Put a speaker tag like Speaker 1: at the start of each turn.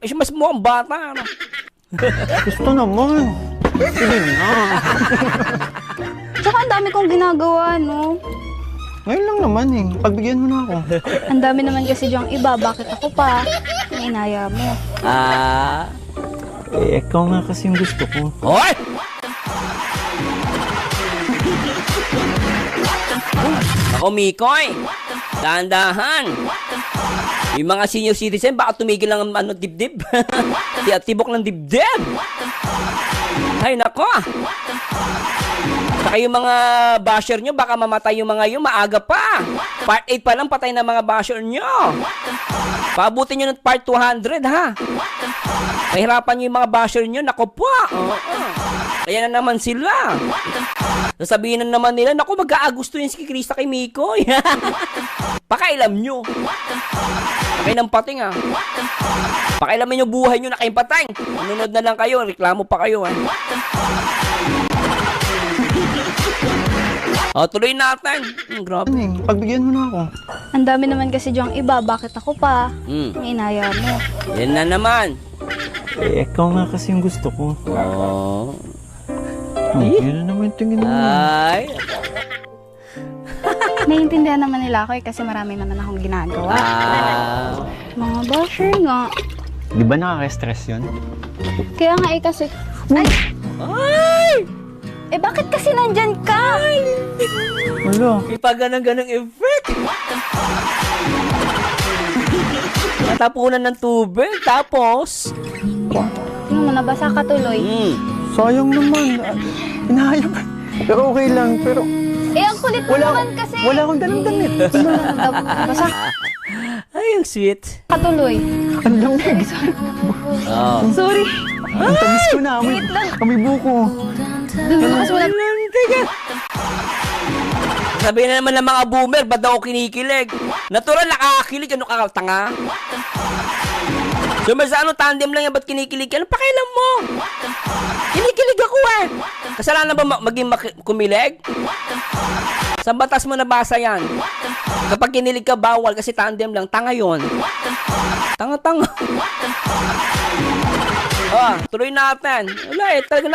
Speaker 1: Mas mukhang bata, ano?
Speaker 2: Gusto naman. Sige na.
Speaker 3: Tsaka ang dami kong ginagawa, no?
Speaker 2: Ngayon lang naman eh. Pagbigyan mo na ako.
Speaker 3: Ang dami naman kasi diyang iba. Bakit ako pa? Ang inaya mo.
Speaker 2: Eh, ikaw nga kasi yung gusto ko.
Speaker 1: Hoy! Ako, Mikoy. Dahan-dahan. Yung mga senior citizen, baka tumigil lang ang dibdib. Tibok ng dibdib. Ay, nako. Saka yung mga basher nyo, baka mamatay yung mga yun, maaga pa. Part 8 pa lang, patay na mga basher nyo. Paabutin nyo ng part 200, ha? Mahirapan nyo yung mga basher nyo, nako po. Kaya na naman sila. Sasabihin na naman nila, naku, mag-aagusto yun si Krista kay Mikoy. Pakailam nyo. Pakailam pating, ha? Pakailamin nyo buhay nyo na kayong patay. Manunod na lang kayo, reklamo pa kayo, ha? Tuloy natin. Grabe.
Speaker 2: Ano eh, pagbigyan mo na ako.
Speaker 3: Ang dami naman kasi diyang iba. Bakit ako pa? Ang inaya mo.
Speaker 1: Yan na naman.
Speaker 2: Eh, ikaw nga kasi yung gusto ko.
Speaker 1: Oh.
Speaker 2: Yun na naman yung tingin mo.
Speaker 1: Ay.
Speaker 3: Naiintindihan naman nila ako kasi marami naman akong ginagawa. Mga basher nga.
Speaker 2: Di ba nakaka-stress yun?
Speaker 3: Kaya nga kasi... Ay!
Speaker 1: Ay!
Speaker 3: Eh bakit kasi nandyan ka?
Speaker 2: Wala.
Speaker 1: Ipaganang-ganang effect. Natapunan ng tubig, tapos...
Speaker 3: Tingnan mo, nabasa ka tuloy.
Speaker 2: Sayang naman. Hinahayap. Pero okay lang. Pero
Speaker 3: Eh, ang kulit mo naman kasi.
Speaker 2: wala akong dalang damit.
Speaker 3: Nabasa
Speaker 1: Ay, ang sweet.
Speaker 3: ka tuloy.
Speaker 2: Ang lamig.
Speaker 1: Oh.
Speaker 3: Sorry.
Speaker 2: Ang tamis ko na. Amoy buko.
Speaker 3: Lumilakas mo lang.
Speaker 1: Teka. Sabihin na naman ng mga boomer, ba't daw ako kinikilig? Natural, nakakakilig. Ano ka, tanga? Sa ano, tandem lang yan, ba't kinikilig? Ano pakialam mo? Kinikilig ako eh. Kasalanan ba maging kumilig? Sa batas mo nabasa yan. Kapag kinilig ka, bawal kasi tandem lang. Tanga yon. Tanga-tanga. Tuloy natin. Wala eh, talaga